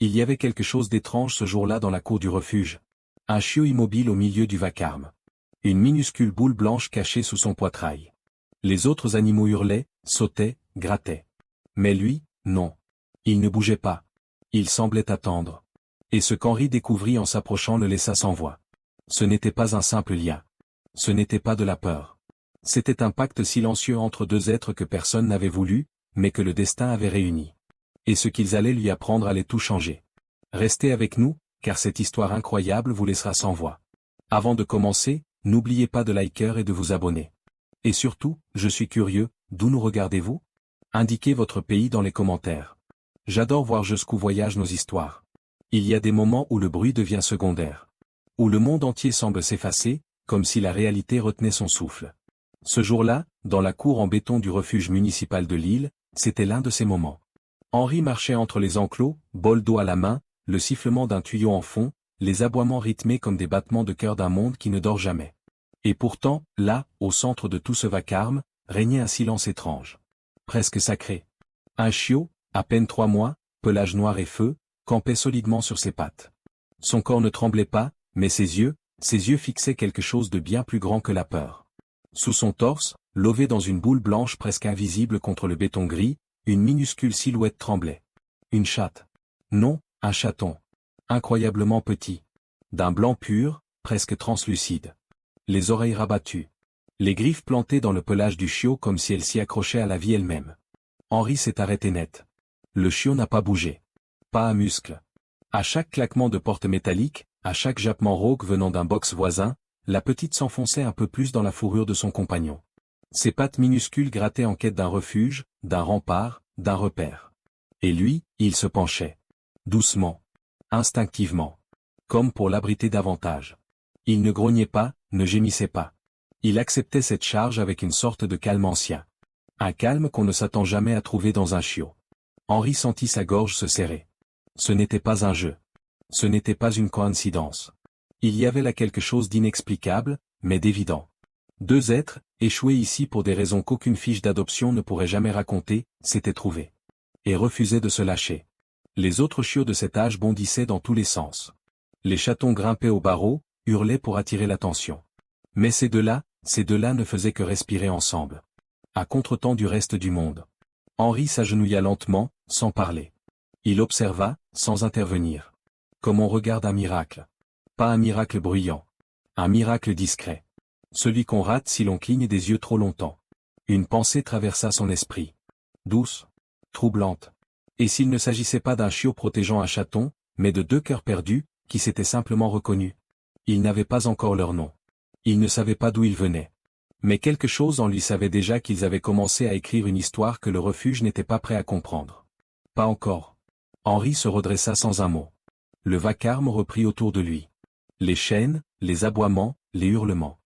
Il y avait quelque chose d'étrange ce jour-là dans la cour du refuge. Un chiot immobile au milieu du vacarme. Une minuscule boule blanche cachée sous son poitrail. Les autres animaux hurlaient, sautaient, grattaient. Mais lui, non. Il ne bougeait pas. Il semblait attendre. Et ce qu'Henri découvrit en s'approchant le laissa sans voix. Ce n'était pas un simple lien. Ce n'était pas de la peur. C'était un pacte silencieux entre deux êtres que personne n'avait voulu, mais que le destin avait réunis. Et ce qu'ils allaient lui apprendre allait tout changer. Restez avec nous, car cette histoire incroyable vous laissera sans voix. Avant de commencer, n'oubliez pas de liker et de vous abonner. Et surtout, je suis curieux, d'où nous regardez-vous? Indiquez votre pays dans les commentaires. J'adore voir jusqu'où voyagent nos histoires. Il y a des moments où le bruit devient secondaire. Où le monde entier semble s'effacer, comme si la réalité retenait son souffle. Ce jour-là, dans la cour en béton du refuge municipal de Lille, c'était l'un de ces moments. Henri marchait entre les enclos, bol d'eau à la main, le sifflement d'un tuyau en fond, les aboiements rythmés comme des battements de cœur d'un monde qui ne dort jamais. Et pourtant, là, au centre de tout ce vacarme, régnait un silence étrange. Presque sacré. Un chiot, à peine 3 mois, pelage noir et feu, campait solidement sur ses pattes. Son corps ne tremblait pas, mais ses yeux fixaient quelque chose de bien plus grand que la peur. Sous son torse, lové dans une boule blanche presque invisible contre le béton gris, une minuscule silhouette tremblait. Une chatte. Non, un chaton. Incroyablement petit. D'un blanc pur, presque translucide. Les oreilles rabattues. Les griffes plantées dans le pelage du chiot comme si elles s'y accrochaient à la vie elle-même. Henri s'est arrêté net. Le chiot n'a pas bougé. Pas un muscle. À chaque claquement de porte métallique, à chaque jappement rauque venant d'un box voisin, la petite s'enfonçait un peu plus dans la fourrure de son compagnon. Ses pattes minuscules grattaient en quête d'un refuge, d'un rempart, d'un repère. Et lui, il se penchait. Doucement. Instinctivement. Comme pour l'abriter davantage. Il ne grognait pas, ne gémissait pas. Il acceptait cette charge avec une sorte de calme ancien. Un calme qu'on ne s'attend jamais à trouver dans un chiot. Henri sentit sa gorge se serrer. Ce n'était pas un jeu. Ce n'était pas une coïncidence. Il y avait là quelque chose d'inexplicable, mais d'évident. Deux êtres, échoués ici pour des raisons qu'aucune fiche d'adoption ne pourrait jamais raconter, s'étaient trouvés. Et refusaient de se lâcher. Les autres chiots de cet âge bondissaient dans tous les sens. Les chatons grimpaient aux barreaux, hurlaient pour attirer l'attention. Mais ces deux-là ne faisaient que respirer ensemble. À contretemps du reste du monde. Henri s'agenouilla lentement, sans parler. Il observa, sans intervenir. Comme on regarde un miracle. Pas un miracle bruyant. Un miracle discret. Celui qu'on rate si l'on cligne des yeux trop longtemps. Une pensée traversa son esprit. Douce. Troublante. Et s'il ne s'agissait pas d'un chiot protégeant un chaton, mais de deux cœurs perdus, qui s'étaient simplement reconnus. Ils n'avaient pas encore leur nom. Ils ne savaient pas d'où ils venaient. Mais quelque chose en lui savait déjà qu'ils avaient commencé à écrire une histoire que le refuge n'était pas prêt à comprendre. Pas encore. Henri se redressa sans un mot. Le vacarme reprit autour de lui. Les chaînes, les aboiements, les hurlements.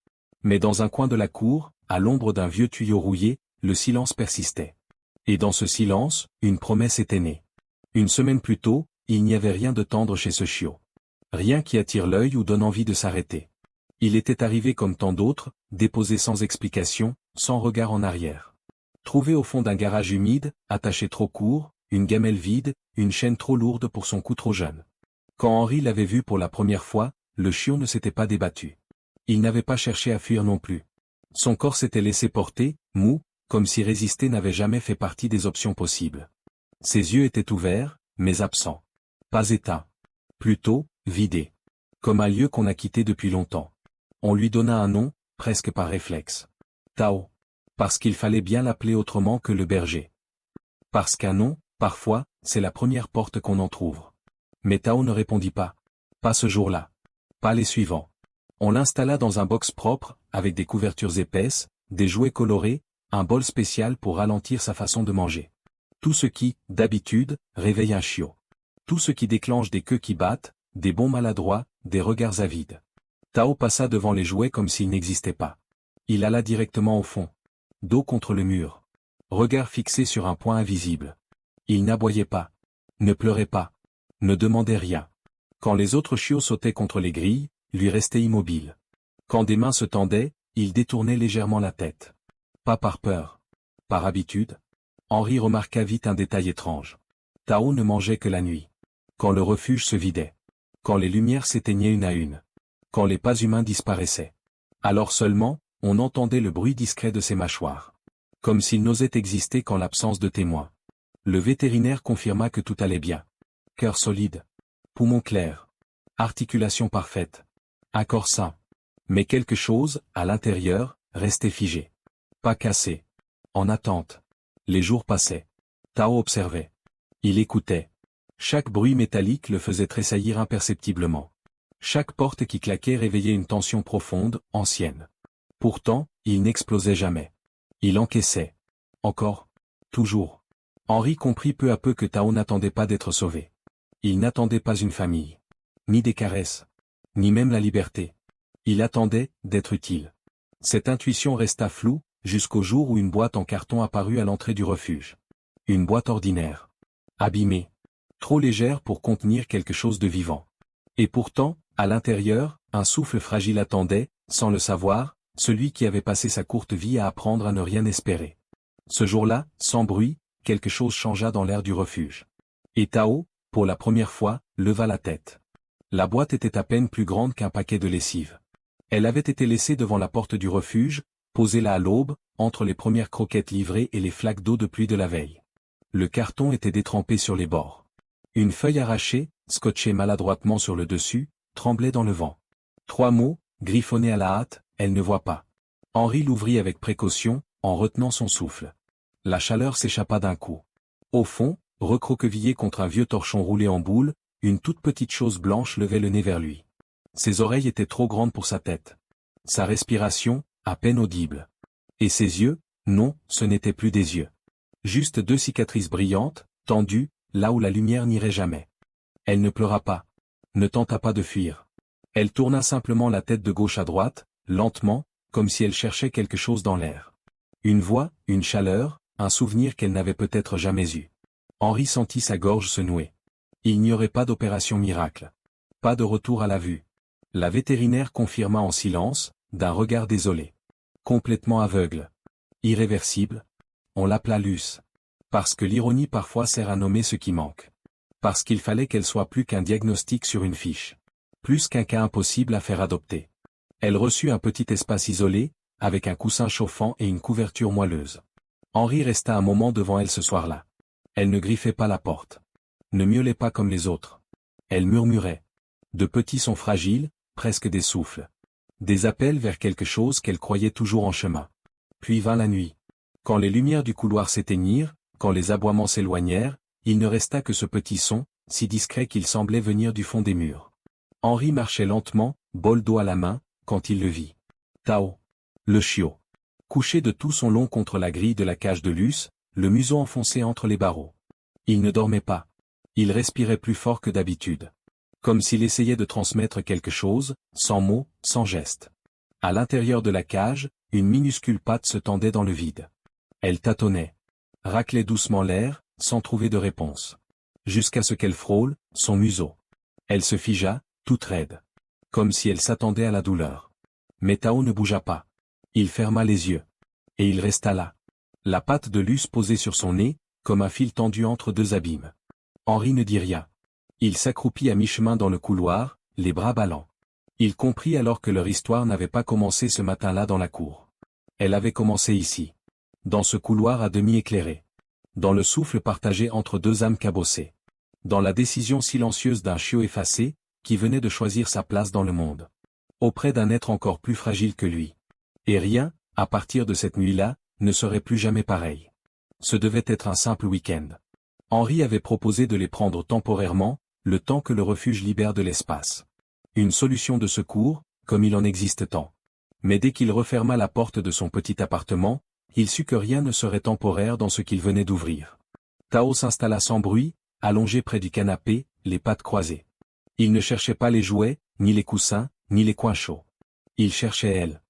Mais dans un coin de la cour, à l'ombre d'un vieux tuyau rouillé, le silence persistait. Et dans ce silence, une promesse était née. Une semaine plus tôt, il n'y avait rien de tendre chez ce chiot. Rien qui attire l'œil ou donne envie de s'arrêter. Il était arrivé comme tant d'autres, déposé sans explication, sans regard en arrière. Trouvé au fond d'un garage humide, attaché trop court, une gamelle vide, une chaîne trop lourde pour son cou trop jeune. Quand Henri l'avait vu pour la première fois, le chiot ne s'était pas débattu. Il n'avait pas cherché à fuir non plus. Son corps s'était laissé porter, mou, comme si résister n'avait jamais fait partie des options possibles. Ses yeux étaient ouverts, mais absents. Pas éteints. Plutôt, vidés. Comme un lieu qu'on a quitté depuis longtemps. On lui donna un nom, presque par réflexe. Tao. Parce qu'il fallait bien l'appeler autrement que le berger. Parce qu'un nom, parfois, c'est la première porte qu'on entr'ouvre. Mais Tao ne répondit pas. Pas ce jour-là. Pas les suivants. On l'installa dans un box propre, avec des couvertures épaisses, des jouets colorés, un bol spécial pour ralentir sa façon de manger. Tout ce qui, d'habitude, réveille un chiot. Tout ce qui déclenche des queues qui battent, des bonds maladroits, des regards avides. Tao passa devant les jouets comme s'ils n'existaient pas. Il alla directement au fond. Dos contre le mur. Regard fixé sur un point invisible. Il n'aboyait pas. Ne pleurait pas. Ne demandait rien. Quand les autres chiots sautaient contre les grilles, lui restait immobile. Quand des mains se tendaient, il détournait légèrement la tête. Pas par peur. Par habitude. Henri remarqua vite un détail étrange. Tao ne mangeait que la nuit. quand le refuge se vidait, quand les lumières s'éteignaient une à une, quand les pas humains disparaissaient. Alors seulement, on entendait le bruit discret de ses mâchoires. Comme s'il n'osait exister qu'en l'absence de témoins. Le vétérinaire confirma que tout allait bien. Cœur solide. Poumons clairs. Articulation parfaite. Un corps sain. Mais quelque chose, à l'intérieur, restait figé. Pas cassé. En attente. Les jours passaient. Tao observait. Il écoutait. Chaque bruit métallique le faisait tressaillir imperceptiblement. Chaque porte qui claquait réveillait une tension profonde, ancienne. Pourtant, il n'explosait jamais. Il encaissait. Encore. Toujours. Henri comprit peu à peu que Tao n'attendait pas d'être sauvé. Il n'attendait pas une famille. Ni des caresses. Ni même la liberté. Il attendait d'être utile. Cette intuition resta floue, jusqu'au jour où une boîte en carton apparut à l'entrée du refuge. Une boîte ordinaire. Abîmée. Trop légère pour contenir quelque chose de vivant. Et pourtant, à l'intérieur, un souffle fragile attendait, sans le savoir, celui qui avait passé sa courte vie à apprendre à ne rien espérer. Ce jour-là, sans bruit, quelque chose changea dans l'air du refuge. Et Tao, pour la première fois, leva la tête. La boîte était à peine plus grande qu'un paquet de lessive. Elle avait été laissée devant la porte du refuge, posée là à l'aube, entre les premières croquettes livrées et les flaques d'eau de pluie de la veille. Le carton était détrempé sur les bords. Une feuille arrachée, scotchée maladroitement sur le dessus, tremblait dans le vent. 3 mots, griffonnés à la hâte, elle ne voit pas. Henri l'ouvrit avec précaution, en retenant son souffle. La chaleur s'échappa d'un coup. Au fond, recroquevillé contre un vieux torchon roulé en boule, une toute petite chose blanche levait le nez vers lui. Ses oreilles étaient trop grandes pour sa tête. Sa respiration, à peine audible. Et ses yeux, non, ce n'étaient plus des yeux. Juste 2 cicatrices brillantes, tendues, là où la lumière n'irait jamais. Elle ne pleura pas. Ne tenta pas de fuir. Elle tourna simplement la tête de gauche à droite, lentement, comme si elle cherchait quelque chose dans l'air. Une voix, une chaleur, un souvenir qu'elle n'avait peut-être jamais eu. Henri sentit sa gorge se nouer. Il n'y aurait pas d'opération miracle. Pas de retour à la vue. La vétérinaire confirma en silence, d'un regard désolé. Complètement aveugle. Irréversible. On l'appela Luce. Parce que l'ironie parfois sert à nommer ce qui manque. Parce qu'il fallait qu'elle soit plus qu'un diagnostic sur une fiche. Plus qu'un cas impossible à faire adopter. Elle reçut un petit espace isolé, avec un coussin chauffant et une couverture moelleuse. Henri resta un moment devant elle ce soir-là. Elle ne griffait pas la porte. Ne miaulait pas comme les autres. Elle murmurait. De petits sons fragiles, presque des souffles. Des appels vers quelque chose qu'elle croyait toujours en chemin. Puis vint la nuit. Quand les lumières du couloir s'éteignirent, quand les aboiements s'éloignèrent, il ne resta que ce petit son, si discret qu'il semblait venir du fond des murs. Henri marchait lentement, bol d'eau à la main, quand il le vit. Tao. Le chiot. Couché de tout son long contre la grille de la cage de Luce, le museau enfoncé entre les barreaux. Il ne dormait pas. Il respirait plus fort que d'habitude. Comme s'il essayait de transmettre quelque chose, sans mots, sans gestes. À l'intérieur de la cage, une minuscule patte se tendait dans le vide. Elle tâtonnait. Raclait doucement l'air, sans trouver de réponse. Jusqu'à ce qu'elle frôle, son museau. Elle se figea, toute raide. Comme si elle s'attendait à la douleur. Mais Tao ne bougea pas. Il ferma les yeux. Et il resta là. La patte de Luce posée sur son nez, comme un fil tendu entre 2 abîmes. Henri ne dit rien. Il s'accroupit à mi-chemin dans le couloir, les bras ballants. Il comprit alors que leur histoire n'avait pas commencé ce matin-là dans la cour. Elle avait commencé ici. Dans ce couloir à demi éclairé. Dans le souffle partagé entre 2 âmes cabossées. Dans la décision silencieuse d'un chiot effacé, qui venait de choisir sa place dans le monde. Auprès d'un être encore plus fragile que lui. Et rien, à partir de cette nuit-là, ne serait plus jamais pareil. Ce devait être un simple week-end. Henri avait proposé de les prendre temporairement, le temps que le refuge libère de l'espace. Une solution de secours, comme il en existe tant. Mais dès qu'il referma la porte de son petit appartement, il sut que rien ne serait temporaire dans ce qu'il venait d'ouvrir. Tao s'installa sans bruit, allongé près du canapé, les pattes croisées. Il ne cherchait pas les jouets, ni les coussins, ni les coins chauds. Il cherchait elle.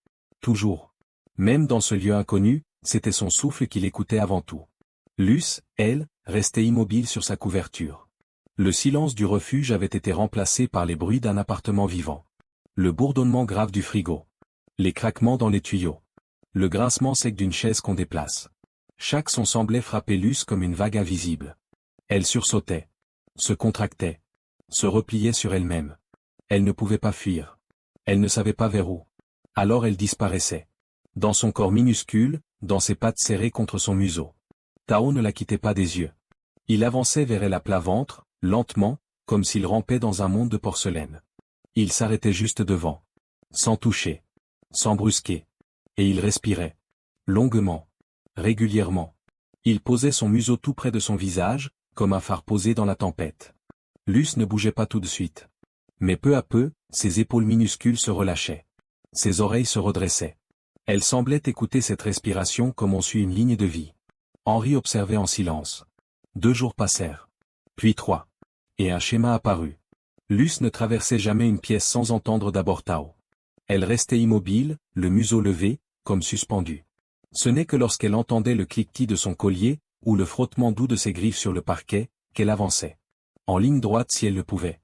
Toujours. Même dans ce lieu inconnu, c'était son souffle qu'il écoutait avant tout. Luce, elle, restait immobile sur sa couverture. Le silence du refuge avait été remplacé par les bruits d'un appartement vivant. Le bourdonnement grave du frigo. Les craquements dans les tuyaux. Le grincement sec d'une chaise qu'on déplace. Chaque son semblait frapper Luce comme une vague invisible. Elle sursautait. Se contractait. se repliait sur elle-même. Elle ne pouvait pas fuir. Elle ne savait pas vers où. Alors elle disparaissait. Dans son corps minuscule, dans ses pattes serrées contre son museau. Tao ne la quittait pas des yeux. Il avançait vers elle à plat ventre, lentement, comme s'il rampait dans un monde de porcelaine. Il s'arrêtait juste devant. Sans toucher. Sans brusquer. Et il respirait. Longuement. Régulièrement. Il posait son museau tout près de son visage, comme un phare posé dans la tempête. Luce ne bougeait pas tout de suite. Mais peu à peu, ses épaules minuscules se relâchaient. Ses oreilles se redressaient. Elle semblait écouter cette respiration comme on suit une ligne de vie. Henri observait en silence. 2 jours passèrent. Puis 3. Et un schéma apparut. Luce ne traversait jamais une pièce sans entendre d'abord Tao. Elle restait immobile, le museau levé, comme suspendue. Ce n'est que lorsqu'elle entendait le cliquetis de son collier, ou le frottement doux de ses griffes sur le parquet, qu'elle avançait. En ligne droite si elle le pouvait.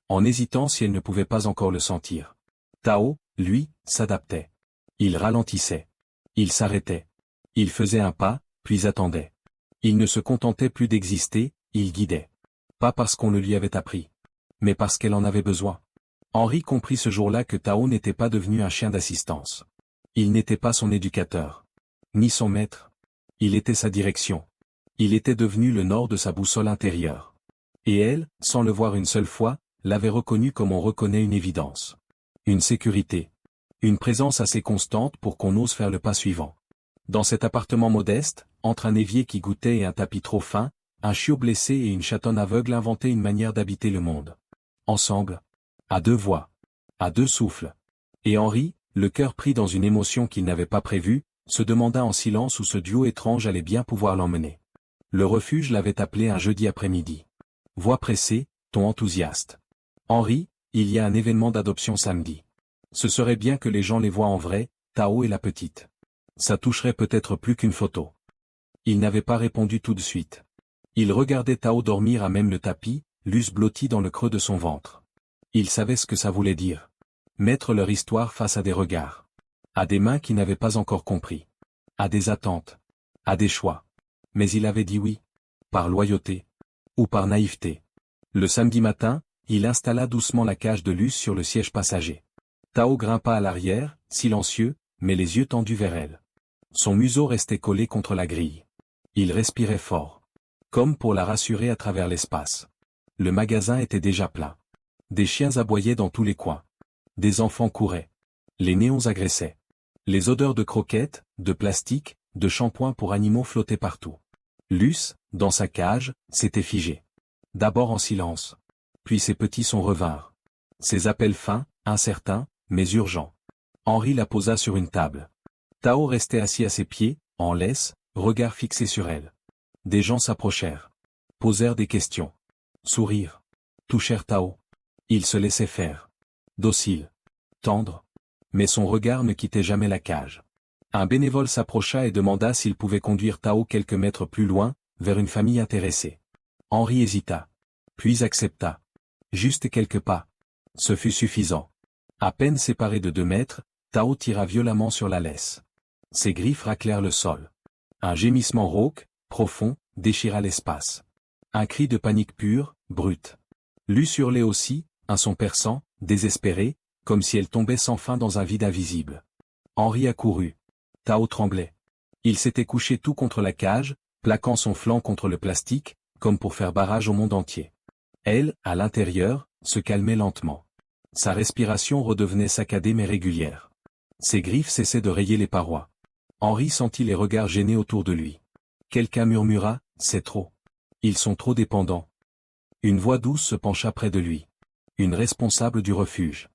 En hésitant si elle ne pouvait pas encore le sentir. Tao, lui, s'adaptait. Il ralentissait. Il s'arrêtait. Il faisait un pas, puis attendait. Il ne se contentait plus d'exister, il guidait. Pas parce qu'on le lui avait appris. Mais parce qu'elle en avait besoin. Henri comprit ce jour-là que Tao n'était pas devenu un chien d'assistance. Il n'était pas son éducateur. Ni son maître. Il était sa direction. Il était devenu le nord de sa boussole intérieure. Et elle, sans le voir une seule fois, l'avait reconnu comme on reconnaît une évidence. Une sécurité. Une présence assez constante pour qu'on ose faire le pas suivant. Dans cet appartement modeste, entre un évier qui goûtait et un tapis trop fin, un chiot blessé et une chatonne aveugle inventaient une manière d'habiter le monde. Ensemble. À 2 voix. À 2 souffles. Et Henri, le cœur pris dans une émotion qu'il n'avait pas prévue, se demanda en silence où ce duo étrange allait bien pouvoir l'emmener. Le refuge l'avait appelé un jeudi après-midi. Voix pressée, ton enthousiaste. Henri, il y a un événement d'adoption samedi. Ce serait bien que les gens les voient en vrai, Tao et la petite. Ça toucherait peut-être plus qu'une photo. Il n'avait pas répondu tout de suite. Il regardait Tao dormir à même le tapis, Luce blottie dans le creux de son ventre. Il savait ce que ça voulait dire. Mettre leur histoire face à des regards. À des mains qui n'avaient pas encore compris. À des attentes. À des choix. Mais il avait dit oui. Par loyauté. Ou par naïveté. Le samedi matin, il installa doucement la cage de Luce sur le siège passager. Tao grimpa à l'arrière, silencieux, mais les yeux tendus vers elle. Son museau restait collé contre la grille. Il respirait fort. Comme pour la rassurer à travers l'espace. Le magasin était déjà plein. Des chiens aboyaient dans tous les coins. Des enfants couraient. Les néons agressaient. Les odeurs de croquettes, de plastique, de shampoing pour animaux flottaient partout. Luce, dans sa cage, s'était figée. D'abord en silence. Puis ses petits sons revinrent. Ses appels fins, incertains, mais urgents. Henri la posa sur une table. Tao restait assis à ses pieds, en laisse, regard fixé sur elle. Des gens s'approchèrent. Posèrent des questions. Sourirent. Touchèrent Tao. Il se laissait faire. Docile. Tendre. Mais son regard ne quittait jamais la cage. Un bénévole s'approcha et demanda s'il pouvait conduire Tao quelques mètres plus loin, vers une famille intéressée. Henri hésita. Puis accepta. Juste quelques pas. Ce fut suffisant. À peine séparé de 2 mètres, Tao tira violemment sur la laisse. Ses griffes raclèrent le sol. Un gémissement rauque, profond, déchira l'espace. Un cri de panique pure, brute. Luce hurlait aussi, un son perçant, désespéré, comme si elle tombait sans fin dans un vide invisible. Henri accourut. Tao tremblait. Il s'était couché tout contre la cage, plaquant son flanc contre le plastique, comme pour faire barrage au monde entier. Elle, à l'intérieur, se calmait lentement. Sa respiration redevenait saccadée mais régulière. Ses griffes cessaient de rayer les parois. Henri sentit les regards gênés autour de lui. Quelqu'un murmura, c'est trop. Ils sont trop dépendants. Une voix douce se pencha près de lui. Une responsable du refuge.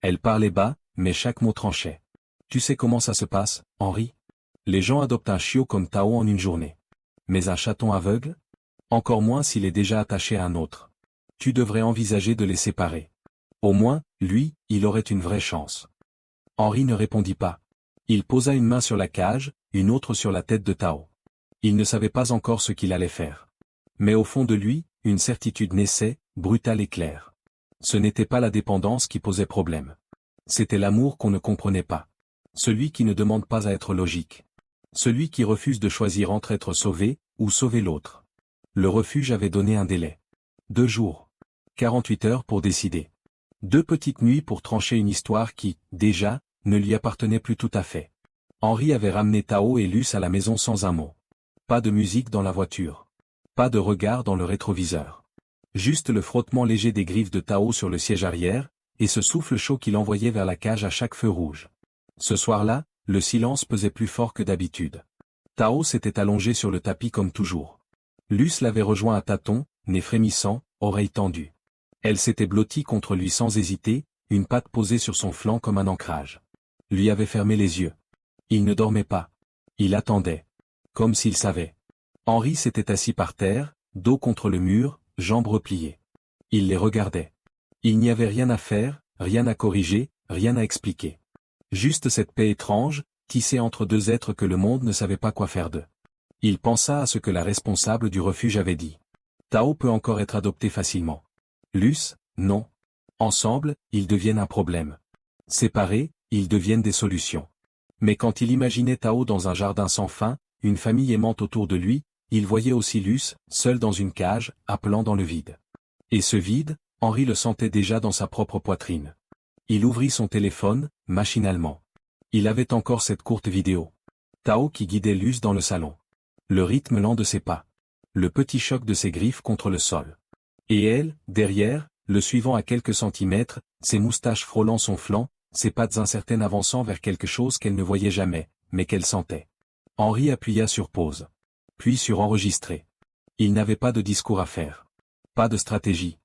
Elle parlait bas, mais chaque mot tranchait. Tu sais comment ça se passe, Henri? Les gens adoptent un chiot comme Tao en une journée. Mais un chaton aveugle? Encore moins s'il est déjà attaché à un autre. Tu devrais envisager de les séparer. Au moins, lui, il aurait une vraie chance. Henri ne répondit pas. Il posa une main sur la cage, une autre sur la tête de Tao. Il ne savait pas encore ce qu'il allait faire. Mais au fond de lui, une certitude naissait, brutale et claire. Ce n'était pas la dépendance qui posait problème. C'était l'amour qu'on ne comprenait pas. Celui qui ne demande pas à être logique. Celui qui refuse de choisir entre être sauvé, ou sauver l'autre. Le refuge avait donné un délai. 2 jours. 48 heures pour décider. 2 petites nuits pour trancher une histoire qui, déjà, ne lui appartenait plus tout à fait. Henri avait ramené Tao et Luce à la maison sans un mot. Pas de musique dans la voiture. Pas de regard dans le rétroviseur. Juste le frottement léger des griffes de Tao sur le siège arrière, et ce souffle chaud qu'il envoyait vers la cage à chaque feu rouge. Ce soir-là, le silence pesait plus fort que d'habitude. Tao s'était allongé sur le tapis comme toujours. Luce l'avait rejoint à tâtons, nez frémissant, oreilles tendues. Elle s'était blottie contre lui sans hésiter, une patte posée sur son flanc comme un ancrage. Lui avait fermé les yeux. Il ne dormait pas. Il attendait. Comme s'il savait. Henri s'était assis par terre, dos contre le mur, jambes repliées. Il les regardait. Il n'y avait rien à faire, rien à corriger, rien à expliquer. Juste cette paix étrange, tissée entre deux êtres que le monde ne savait pas quoi faire d'eux. Il pensa à ce que la responsable du refuge avait dit. Tao peut encore être adopté facilement. Luce, non. Ensemble, ils deviennent un problème. Séparés, ils deviennent des solutions. Mais quand il imaginait Tao dans un jardin sans fin, une famille aimante autour de lui, il voyait aussi Luce, seule dans une cage, appelant dans le vide. Et ce vide, Henri le sentait déjà dans sa propre poitrine. Il ouvrit son téléphone, machinalement. Il avait encore cette courte vidéo. Tao qui guidait Luce dans le salon. Le rythme lent de ses pas. Le petit choc de ses griffes contre le sol. Et elle, derrière, le suivant à quelques centimètres, ses moustaches frôlant son flanc, ses pattes incertaines avançant vers quelque chose qu'elle ne voyait jamais, mais qu'elle sentait. Henri appuya sur pause. Puis sur enregistrer. Il n'avait pas de discours à faire. Pas de stratégie.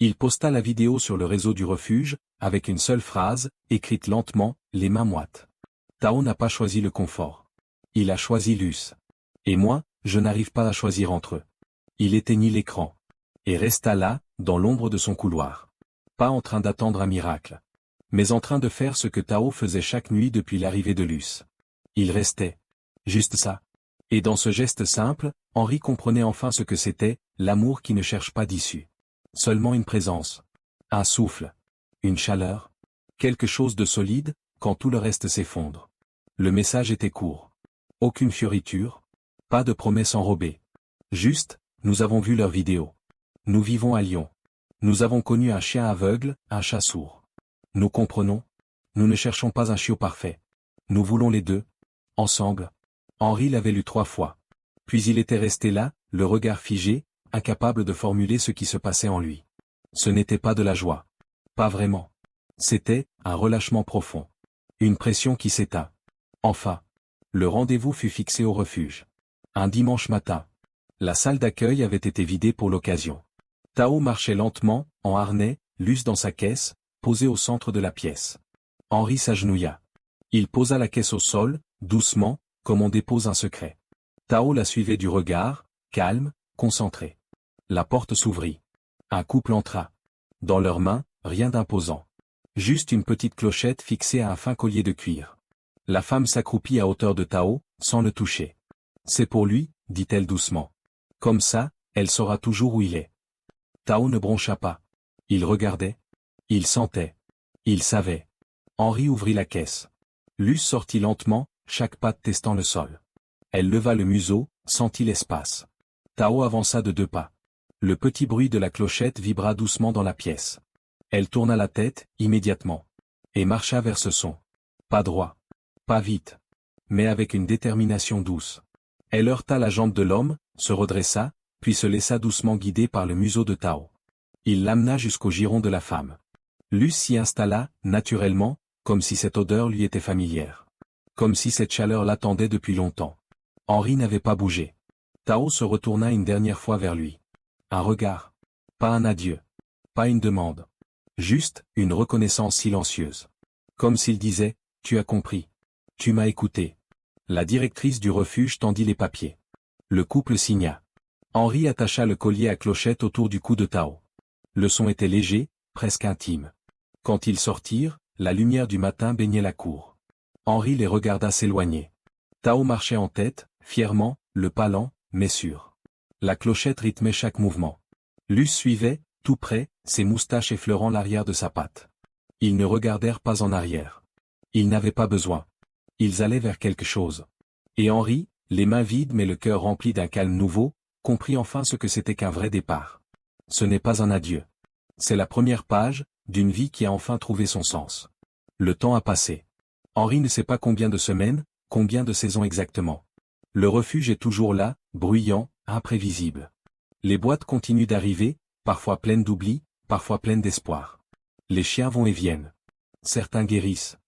Il posta la vidéo sur le réseau du refuge, avec une seule phrase, écrite lentement, les mains moites. Tao n'a pas choisi le confort. Il a choisi Luce. Et moi, je n'arrive pas à choisir entre eux. Il éteignit l'écran. Et resta là, dans l'ombre de son couloir. Pas en train d'attendre un miracle. Mais en train de faire ce que Tao faisait chaque nuit depuis l'arrivée de Luce. Il restait. Juste ça. Et dans ce geste simple, Henri comprenait enfin ce que c'était, l'amour qui ne cherche pas d'issue. Seulement une présence. Un souffle. Une chaleur. Quelque chose de solide, quand tout le reste s'effondre. Le message était court. Aucune fioriture. Pas de promesses enrobées. Juste, nous avons vu leur vidéo. Nous vivons à Lyon. Nous avons connu un chien aveugle, un chat sourd. Nous comprenons. Nous ne cherchons pas un chiot parfait. Nous voulons les deux. Ensemble. Henri l'avait lu 3 fois. Puis il était resté là, le regard figé, incapable de formuler ce qui se passait en lui. Ce n'était pas de la joie. Pas vraiment. C'était un relâchement profond. Une pression qui s'éteint. Enfin. Le rendez-vous fut fixé au refuge. Un dimanche matin. La salle d'accueil avait été vidée pour l'occasion. Tao marchait lentement, en harnais, Luce dans sa caisse, posée au centre de la pièce. Henri s'agenouilla. Il posa la caisse au sol, doucement, comme on dépose un secret. Tao la suivait du regard, calme, concentré. La porte s'ouvrit. Un couple entra. Dans leurs mains, rien d'imposant. Juste une petite clochette fixée à un fin collier de cuir. La femme s'accroupit à hauteur de Tao, sans le toucher. C'est pour lui, dit-elle doucement. Comme ça, elle saura toujours où il est. Tao ne broncha pas. Il regardait. Il sentait. Il savait. Henri ouvrit la caisse. Luce sortit lentement, chaque patte testant le sol. Elle leva le museau, sentit l'espace. Tao avança de 2 pas. Le petit bruit de la clochette vibra doucement dans la pièce. Elle tourna la tête, immédiatement. Et marcha vers ce son. Pas droit. Pas vite. Mais avec une détermination douce. Elle heurta la jambe de l'homme, se redressa, puis se laissa doucement guider par le museau de Tao. Il l'amena jusqu'au giron de la femme. Luce s'y installa, naturellement, comme si cette odeur lui était familière. Comme si cette chaleur l'attendait depuis longtemps. Henri n'avait pas bougé. Tao se retourna une dernière fois vers lui. Un regard. Pas un adieu. Pas une demande. Juste, une reconnaissance silencieuse. Comme s'il disait, tu as compris. Tu m'as écouté. La directrice du refuge tendit les papiers. Le couple signa. Henri attacha le collier à clochette autour du cou de Tao. Le son était léger, presque intime. Quand ils sortirent, la lumière du matin baignait la cour. Henri les regarda s'éloigner. Tao marchait en tête, fièrement, le pas lent, mais sûr. La clochette rythmait chaque mouvement. Luce suivait, tout près, ses moustaches effleurant l'arrière de sa patte. Ils ne regardèrent pas en arrière. Ils n'avaient pas besoin. Ils allaient vers quelque chose. Et Henri, les mains vides mais le cœur rempli d'un calme nouveau, comprit enfin ce que c'était qu'un vrai départ. Ce n'est pas un adieu. C'est la première page, d'une vie qui a enfin trouvé son sens. Le temps a passé. Henri ne sait pas combien de semaines, combien de saisons exactement. Le refuge est toujours là, bruyant, imprévisible. Les boîtes continuent d'arriver, parfois pleines d'oubli, parfois pleines d'espoir. Les chiens vont et viennent. Certains guérissent.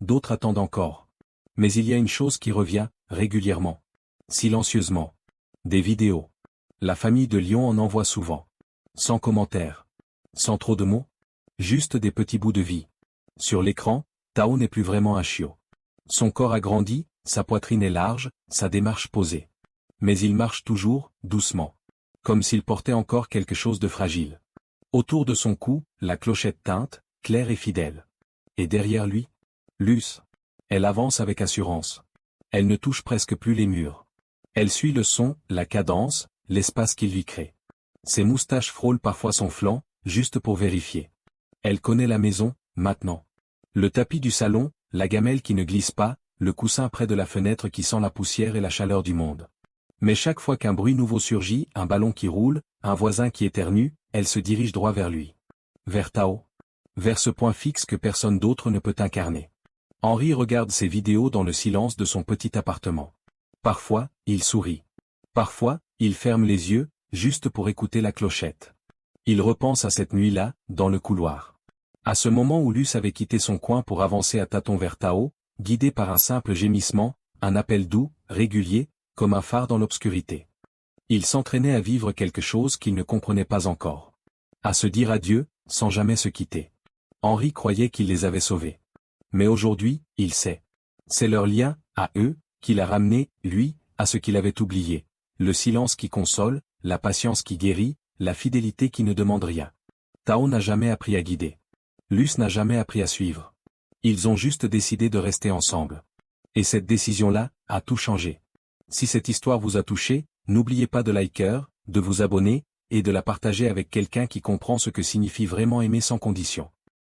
D'autres attendent encore. Mais il y a une chose qui revient, régulièrement. Silencieusement. Des vidéos. La famille de Lyon en envoie souvent. Sans commentaires. Sans trop de mots. Juste des petits bouts de vie. Sur l'écran, Tao n'est plus vraiment un chiot. Son corps a grandi, sa poitrine est large, sa démarche posée. Mais il marche toujours, doucement. Comme s'il portait encore quelque chose de fragile. Autour de son cou, la clochette teinte, claire et fidèle. Et derrière lui, Luce. Elle avance avec assurance. Elle ne touche presque plus les murs. Elle suit le son, la cadence, l'espace qu'il lui crée. Ses moustaches frôlent parfois son flanc, juste pour vérifier. Elle connaît la maison, maintenant. Le tapis du salon, la gamelle qui ne glisse pas, le coussin près de la fenêtre qui sent la poussière et la chaleur du monde. Mais chaque fois qu'un bruit nouveau surgit, un ballon qui roule, un voisin qui éternue, elle se dirige droit vers lui. Vers Tao. Vers ce point fixe que personne d'autre ne peut incarner. Henri regarde ses vidéos dans le silence de son petit appartement. Parfois, il sourit. Parfois, il ferme les yeux, juste pour écouter la clochette. Il repense à cette nuit-là, dans le couloir. À ce moment où Luce avait quitté son coin pour avancer à tâtons vers Tao, guidé par un simple gémissement, un appel doux, régulier, comme un phare dans l'obscurité. Il s'entraînait à vivre quelque chose qu'il ne comprenait pas encore. À se dire adieu, sans jamais se quitter. Henri croyait qu'il les avait sauvés. Mais aujourd'hui, il sait. C'est leur lien, à eux, qui l'a ramené, lui, à ce qu'il avait oublié. Le silence qui console, la patience qui guérit, la fidélité qui ne demande rien. Tao n'a jamais appris à guider. Luce n'a jamais appris à suivre. Ils ont juste décidé de rester ensemble. Et cette décision-là, a tout changé. Si cette histoire vous a touché, n'oubliez pas de liker, de vous abonner, et de la partager avec quelqu'un qui comprend ce que signifie vraiment aimer sans condition.